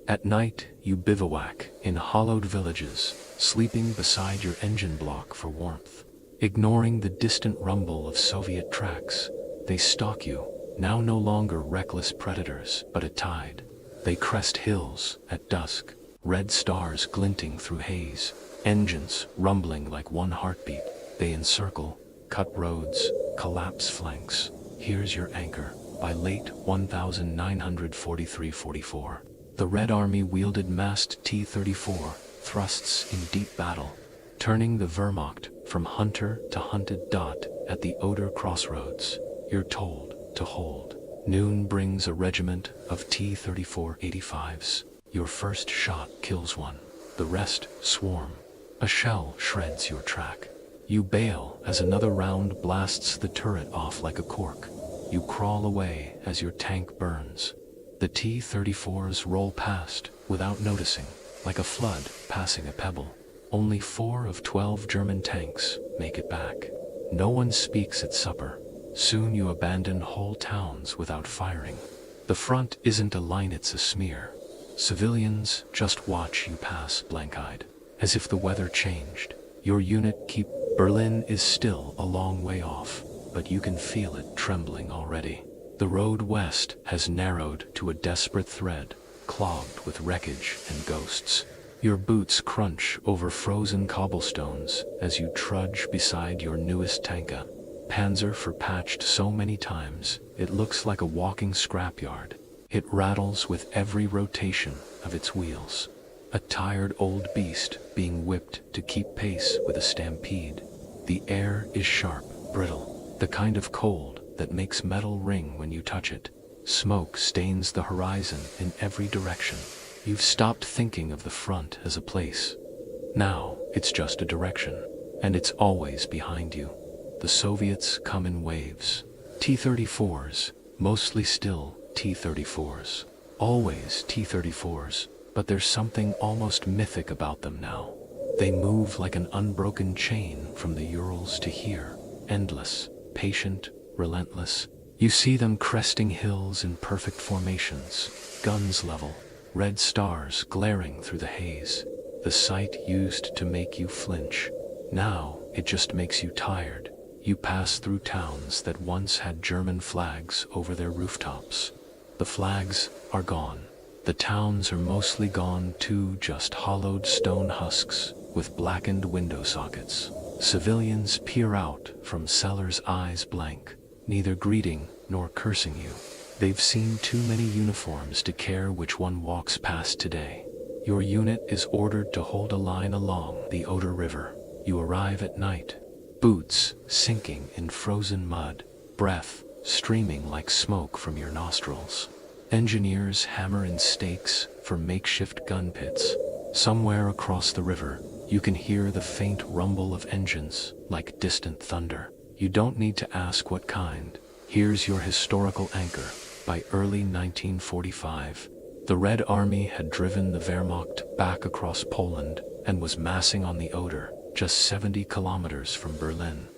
At night, you bivouac in hollowed villages, sleeping beside your engine block for warmth. Ignoring the distant rumble of Soviet tracks, they stalk you, now no longer reckless predators, but a tide. They crest hills at dusk, red stars glinting through haze, engines rumbling like one heartbeat. They encircle, cut roads, collapse flanks. Here's your anchor, by late 1943-44. The Red Army wielded massed T-34 thrusts in deep battle, turning the Wehrmacht from hunter to hunted. At the Oder crossroads, you're told to hold. Noon brings a regiment of T-34-85s. Your first shot kills one. The rest swarm. A shell shreds your track. You bail as another round blasts the turret off like a cork. You crawl away as your tank burns. The T-34s roll past without noticing, like a flood passing a pebble. Only 4 of 12 German tanks make it back. No one speaks at supper. Soon you abandon whole towns without firing. The front isn't a line, it's a smear. Civilians just watch you pass blank-eyed, as if the weather changed. Your unit keep. Berlin is still a long way off, but you can feel it trembling already. The road west has narrowed to a desperate thread, clogged with wreckage and ghosts. Your boots crunch over frozen cobblestones as you trudge beside your newest tanka. Panzer for patched so many times, it looks like a walking scrapyard. It rattles with every rotation of its wheels. A tired old beast being whipped to keep pace with a stampede. The air is sharp, brittle, the kind of cold that makes metal ring when you touch it. Smoke stains the horizon in every direction. You've stopped thinking of the front as a place. Now, it's just a direction, and it's always behind you. The Soviets come in waves. T-34s, mostly still T-34s. Always T-34s, but there's something almost mythic about them now. They move like an unbroken chain from the Urals to here, endless, patient, relentless. You see them cresting hills in perfect formations, guns level, red stars glaring through the haze. The sight used to make you flinch. Now, it just makes you tired. You pass through towns that once had German flags over their rooftops. The flags are gone. The towns are mostly gone too, just hollowed stone husks with blackened window sockets. Civilians peer out from cellars, eyes blank, neither greeting nor cursing you. They've seen too many uniforms to care which one walks past today. Your unit is ordered to hold a line along the Oder River. You arrive at night, boots sinking in frozen mud, breath streaming like smoke from your nostrils. Engineers hammer in stakes for makeshift gun pits. Somewhere across the river, you can hear the faint rumble of engines like distant thunder. You don't need to ask what kind. Here's your historical anchor. By early 1945, the Red Army had driven the Wehrmacht back across Poland and was massing on the Oder, just 70 kilometers from Berlin.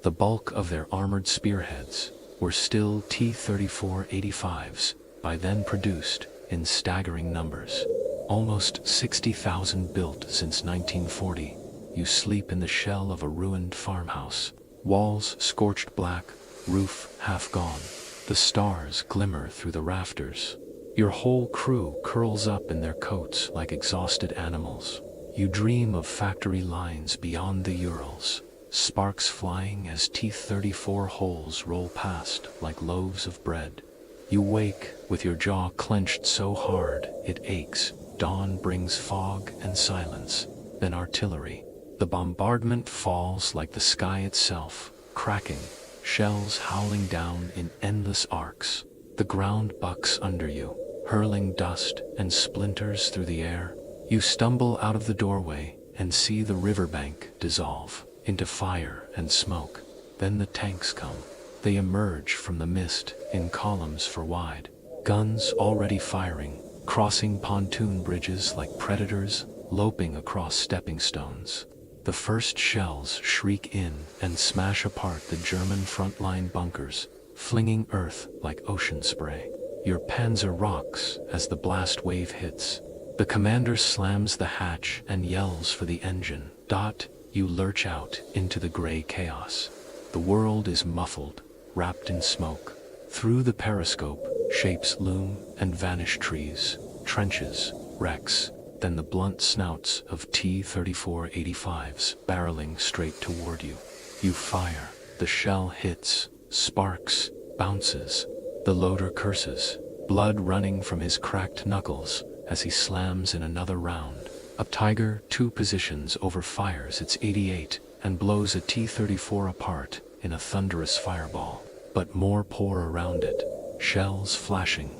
The bulk of their armored spearheads were still T-34-85s, by then produced in staggering numbers. Almost 60,000 built since 1940. You sleep in the shell of a ruined farmhouse. Walls scorched black, roof half gone. The stars glimmer through the rafters. Your whole crew curls up in their coats like exhausted animals. You dream of factory lines beyond the Urals, sparks flying as T-34 holes roll past like loaves of bread. You wake with your jaw clenched so hard it aches. Dawn brings fog and silence, then artillery. The bombardment falls like the sky itself, cracking, shells howling down in endless arcs. The ground bucks under you, hurling dust and splinters through the air. You stumble out of the doorway and see the riverbank dissolve into fire and smoke. Then the tanks come. They emerge from the mist in columns for wide. Guns already firing, crossing pontoon bridges like predators, loping across stepping stones. The first shells shriek in and smash apart the German frontline bunkers, flinging earth like ocean spray. Your panzer rocks as the blast wave hits. The commander slams the hatch and yells for the engine. You lurch out into the gray chaos. The world is muffled, wrapped in smoke. Through the periscope, shapes loom and vanish: trees, trenches, wrecks, then the blunt snouts of T-34-85s barreling straight toward you. You fire. The shell hits, sparks, bounces. The loader curses, blood running from his cracked knuckles as he slams in another round. A Tiger II positions overfires its 88 and blows a T-34 apart in a thunderous fireball. But more pour around it, shells flashing.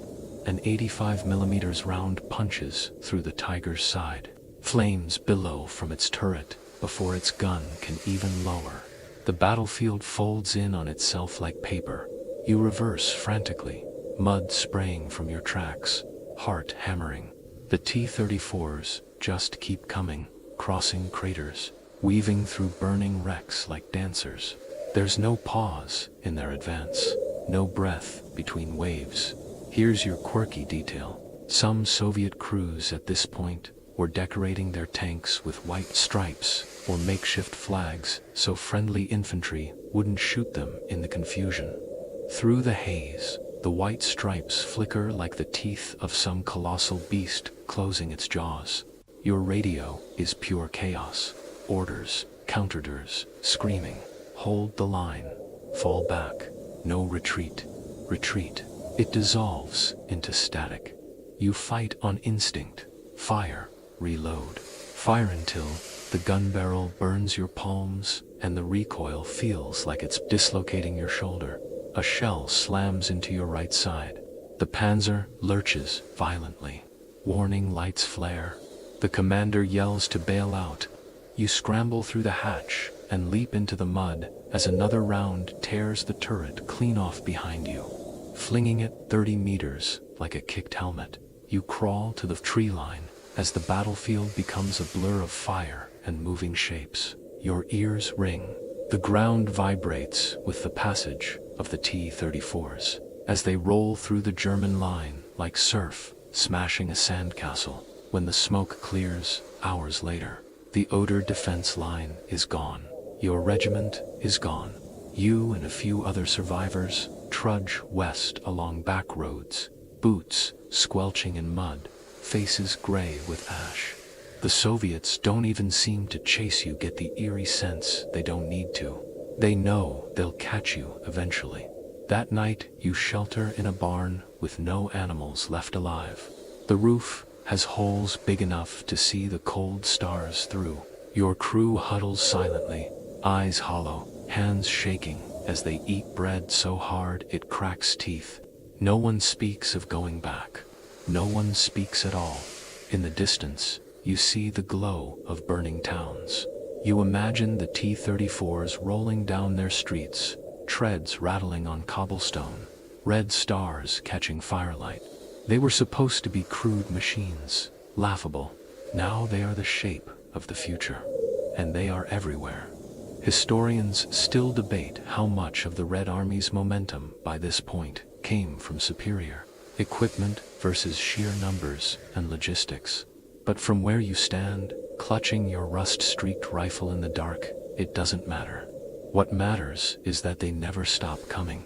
An 85mm round punches through the Tiger's side. Flames billow from its turret before its gun can even lower. The battlefield folds in on itself like paper. You reverse frantically, mud spraying from your tracks, heart hammering. The T-34s just keep coming, crossing craters, weaving through burning wrecks like dancers. There's no pause in their advance, no breath between waves. Here's your quirky detail. Some Soviet crews at this point were decorating their tanks with white stripes or makeshift flags so friendly infantry wouldn't shoot them in the confusion. Through the haze, the white stripes flicker like the teeth of some colossal beast closing its jaws. Your radio is pure chaos. Orders, counterders, screaming. Hold the line. Fall back. No retreat. Retreat. It dissolves into static. You fight on instinct. Fire. Reload. Fire until the gun barrel burns your palms and the recoil feels like it's dislocating your shoulder. a shell slams into your right side. The panzer lurches violently. Warning lights flare. The commander yells to bail out. You scramble through the hatch and leap into the mud as another round tears the turret clean off behind you. Flinging it 30 meters like a kicked helmet, you crawl to the tree line as the battlefield becomes a blur of fire and moving shapes. Your ears ring. The ground vibrates with the passage of the T-34s as they roll through the German line like surf smashing a sandcastle. When the smoke clears, hours later, the Oder defense line is gone. Your regiment is gone. You and a few other survivors trudge west along back roads, boots squelching in mud, faces gray with ash. The Soviets don't even seem to chase you, get the eerie sense they don't need to. They know they'll catch you eventually. That night, you shelter in a barn with no animals left alive. The roof has holes big enough to see the cold stars through. Your crew huddles silently, eyes hollow, hands shaking as they eat bread so hard it cracks teeth. No one speaks of going back. No one speaks at all. In the distance, you see the glow of burning towns. You imagine the T-34s rolling down their streets, treads rattling on cobblestone, red stars catching firelight. They were supposed to be crude machines, laughable. Now they are the shape of the future, and they are everywhere. Historians still debate how much of the Red Army's momentum by this point came from superior equipment versus sheer numbers and logistics. But from where you stand, clutching your rust-streaked rifle in the dark, it doesn't matter. What matters is that they never stop coming.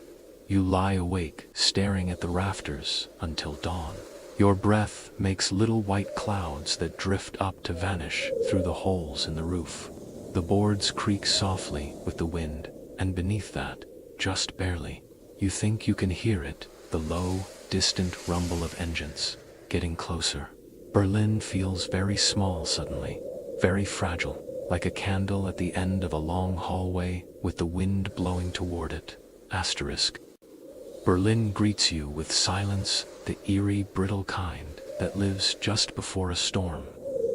You lie awake, staring at the rafters until dawn. Your breath makes little white clouds that drift up to vanish through the holes in the roof. The boards creak softly with the wind, and beneath that, just barely, you think you can hear it, the low, distant rumble of engines, getting closer. Berlin feels very small suddenly, very fragile, like a candle at the end of a long hallway with the wind blowing toward it. Asterisk. Berlin greets you with silence, the eerie, brittle kind that lives just before a storm.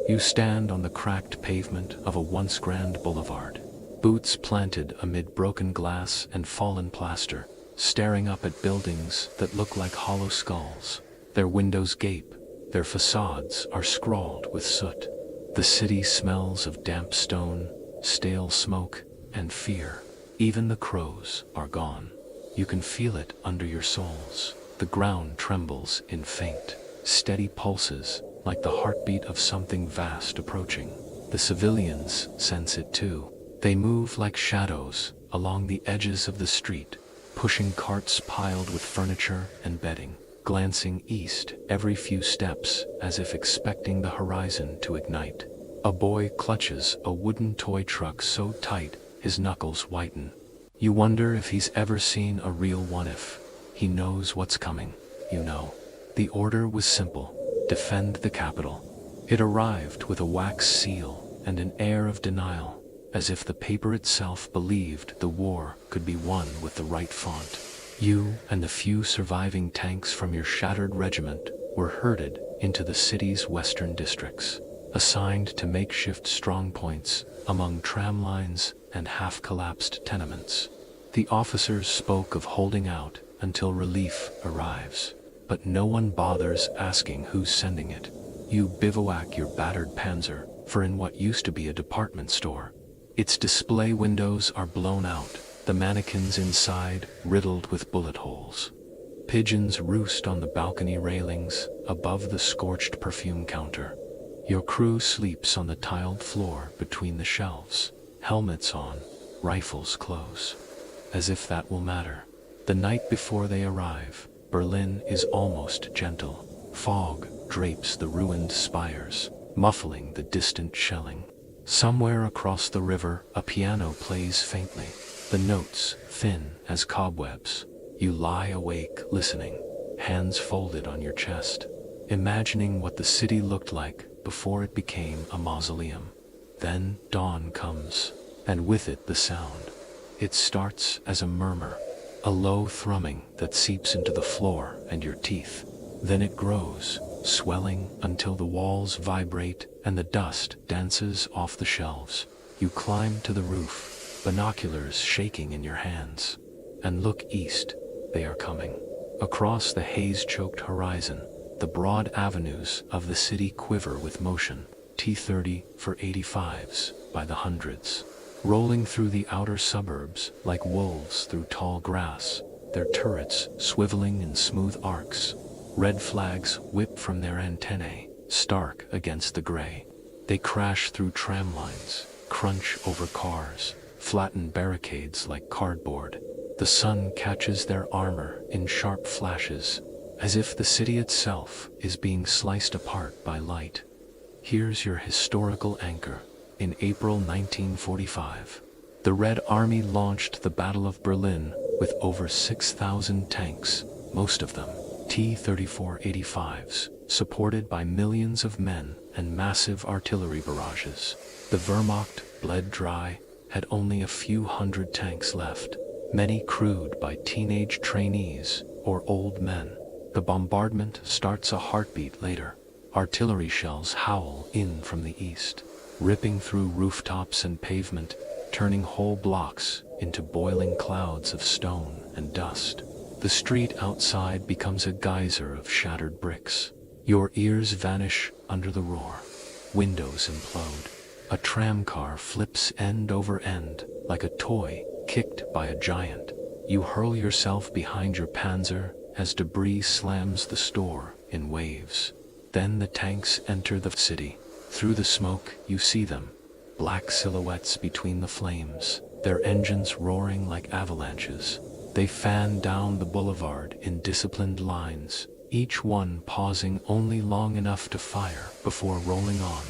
You stand on the cracked pavement of a once grand boulevard, boots planted amid broken glass and fallen plaster, staring up at buildings that look like hollow skulls. Their windows gape, their facades are scrawled with soot. The city smells of damp stone, stale smoke, and fear. Even the crows are gone. You can feel it under your soles. The ground trembles in faint, steady pulses, like the heartbeat of something vast approaching. The civilians sense it too. They move like shadows along the edges of the street, pushing carts piled with furniture and bedding, glancing east every few steps as if expecting the horizon to ignite. A boy clutches a wooden toy truck so tight his knuckles whiten. You wonder if he's ever seen a real one. If he knows what's coming, you know. The order was simple: defend the capital. It arrived with a wax seal and an air of denial, as if the paper itself believed the war could be won with the right font. You and the few surviving tanks from your shattered regiment were herded into the city's western districts, assigned to makeshift strongpoints among tram lines and half-collapsed tenements. The officers spoke of holding out until relief arrives, but no one bothers asking who's sending it. You bivouac your battered panzer for in what used to be a department store. Its display windows are blown out, the mannequins inside riddled with bullet holes. Pigeons roost on the balcony railings above the scorched perfume counter. Your crew sleeps on the tiled floor between the shelves, helmets on, rifles close. As if that will matter. The night before they arrive, Berlin is almost gentle. Fog drapes the ruined spires, muffling the distant shelling. Somewhere across the river, a piano plays faintly, the notes thin as cobwebs. You lie awake listening, hands folded on your chest, imagining what the city looked like before it became a mausoleum. Then dawn comes, and with it the sound. It starts as a murmur, a low thrumming that seeps into the floor and your teeth. Then it grows, swelling until the walls vibrate and the dust dances off the shelves. You climb to the roof, binoculars shaking in your hands, and look east. They are coming. Across the haze-choked horizon, the broad avenues of the city quiver with motion. T-30 for 85s by the hundreds, rolling through the outer suburbs like wolves through tall grass, their turrets swiveling in smooth arcs. Red flags whip from their antennae, stark against the gray. They crash through tram lines, crunch over cars, flatten barricades like cardboard. The sun catches their armor in sharp flashes, as if the city itself is being sliced apart by light. Here's your historical anchor. In April 1945, the Red Army launched the Battle of Berlin with over 6,000 tanks, most of them T-34-85s, supported by millions of men and massive artillery barrages. The Wehrmacht, bled dry, had only a few hundred tanks left, many crewed by teenage trainees or old men. The bombardment starts a heartbeat later. Artillery shells howl in from the east, ripping through rooftops and pavement, turning whole blocks into boiling clouds of stone and dust. The street outside becomes a geyser of shattered bricks. Your ears vanish under the roar. Windows implode. A tram car flips end over end like a toy kicked by a giant. You hurl yourself behind your Panzer as debris slams the store in waves. Then the tanks enter the city. Through the smoke, you see them, black silhouettes between the flames, their engines roaring like avalanches. They fan down the boulevard in disciplined lines, each one pausing only long enough to fire before rolling on,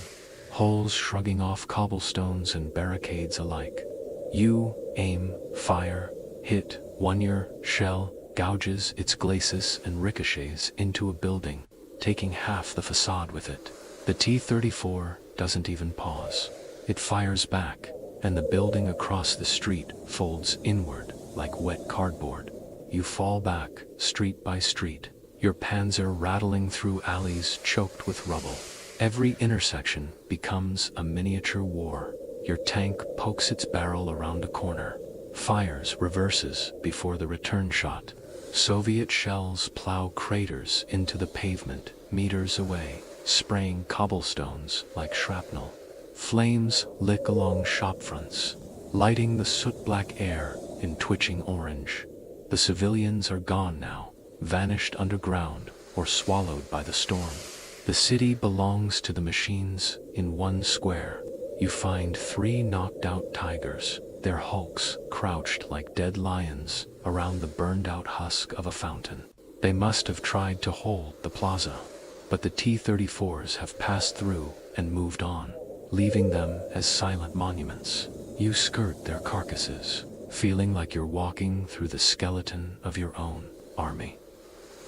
holes shrugging off cobblestones and barricades alike. You aim, fire, hit. One-year shell gouges its glacis and ricochets into a building, taking half the facade with it. The T-34 doesn't even pause. It fires back, and the building across the street folds inward like wet cardboard. You fall back, street by street, your Panzer rattling through alleys choked with rubble. Every intersection becomes a miniature war. Your tank pokes its barrel around a corner, fires, reverses before the return shot. Soviet shells plow craters into the pavement meters away, spraying cobblestones like shrapnel. Flames lick along shop fronts, lighting the soot-black air in twitching orange. The civilians are gone now, vanished underground or swallowed by the storm. The city belongs to the machines. In one square, you find 3 knocked-out tigers, their hulks crouched like dead lions around the burned-out husk of a fountain. They must have tried to hold the plaza, but the T-34s have passed through and moved on, leaving them as silent monuments. You skirt their carcasses, feeling like you're walking through the skeleton of your own army.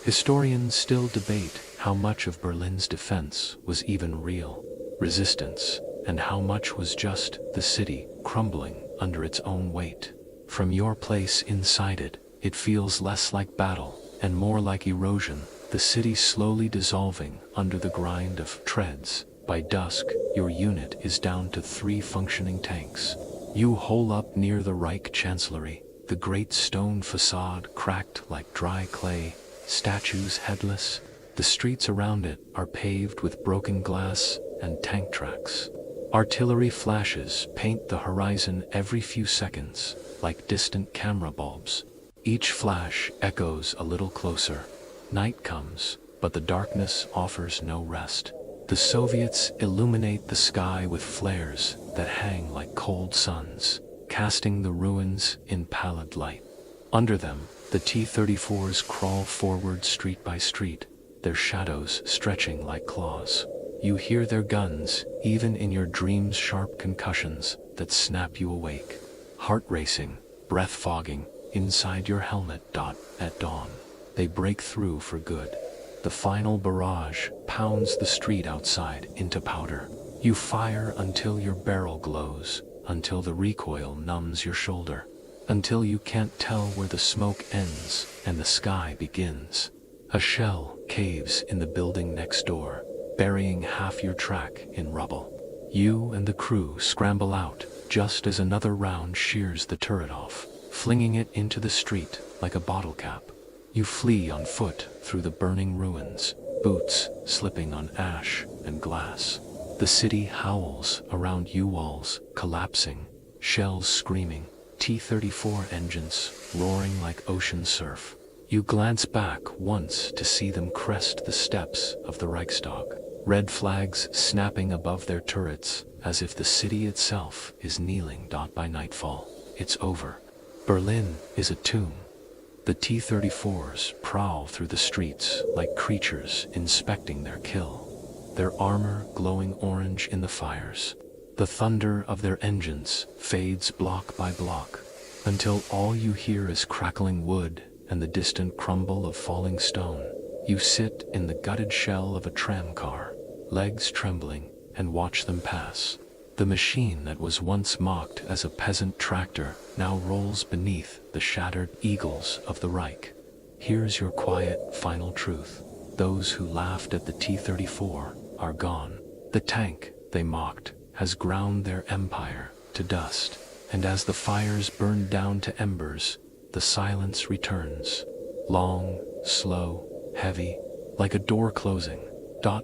Historians still debate how much of Berlin's defense was even real resistance, and how much was just the city crumbling under its own weight. From your place inside it, it feels less like battle and more like erosion, the city slowly dissolving under the grind of treads. By dusk, your unit is down to 3 functioning tanks. You hole up near the Reich Chancellery, the great stone facade cracked like dry clay, statues headless. The streets around it are paved with broken glass and tank tracks. Artillery flashes paint the horizon every few seconds, like distant camera bulbs. Each flash echoes a little closer. Night comes, but the darkness offers no rest. The Soviets illuminate the sky with flares that hang like cold suns, casting the ruins in pallid light. Under them, the T-34s crawl forward street by street, their shadows stretching like claws. You hear their guns, even in your dreams, sharp concussions that snap you awake. Heart racing, breath fogging, inside your helmet. At dawn, they break through for good. The final barrage pounds the street outside into powder. You fire until your barrel glows, until the recoil numbs your shoulder. until you can't tell where the smoke ends and the sky begins. A shell caves in the building next door, burying half your track in rubble. You and the crew scramble out just as another round shears the turret off, flinging it into the street like a bottle cap. You flee on foot through the burning ruins, boots slipping on ash and glass. The city howls around U-walls collapsing, shells screaming, T-34 engines roaring like ocean surf. You glance back once to see them crest the steps of the Reichstag, red flags snapping above their turrets as if the city itself is kneeling. By nightfall, it's over. Berlin is a tomb. The T-34s prowl through the streets like creatures inspecting their kill, their armor glowing orange in the fires. The thunder of their engines fades block by block, until all you hear is crackling wood and the distant crumble of falling stone. You sit in the gutted shell of a tram car, legs trembling, and watch them pass. The machine that was once mocked as a peasant tractor now rolls beneath the shattered eagles of the Reich. Here's your quiet, final truth. Those who laughed at the T-34 are gone. The tank they mocked has ground their empire to dust, and as the fires burn down to embers, the silence returns. Long, slow, heavy, like a door closing.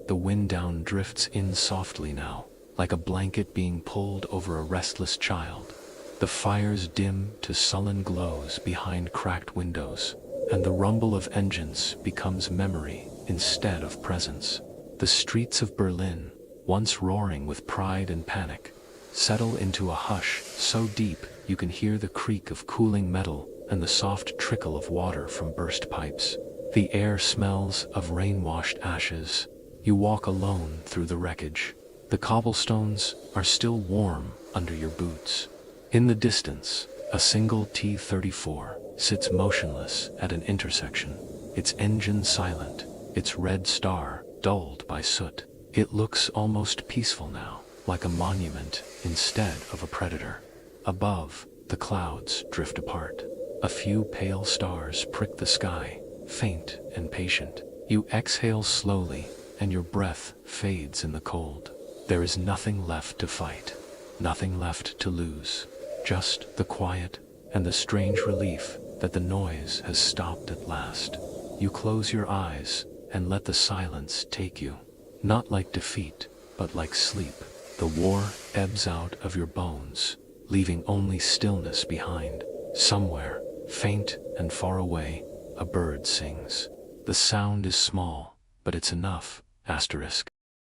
The wind down drifts in softly now, like a blanket being pulled over a restless child. The fires dim to sullen glows behind cracked windows, and the rumble of engines becomes memory instead of presence. The streets of Berlin, once roaring with pride and panic, settle into a hush so deep you can hear the creak of cooling metal and the soft trickle of water from burst pipes. The air smells of rain-washed ashes. You walk alone through the wreckage. The cobblestones are still warm under your boots. In the distance, a single T-34 sits motionless at an intersection, its engine silent, its red star dulled by soot. It looks almost peaceful now, like a monument instead of a predator. Above, the clouds drift apart. A few pale stars prick the sky, faint and patient. You exhale slowly, and your breath fades in the cold. There is nothing left to fight, nothing left to lose, just the quiet and the strange relief that the noise has stopped at last. You close your eyes and let the silence take you, not like defeat, but like sleep. The war ebbs out of your bones, leaving only stillness behind. Somewhere, faint and far away, a bird sings. The sound is small, but it's enough.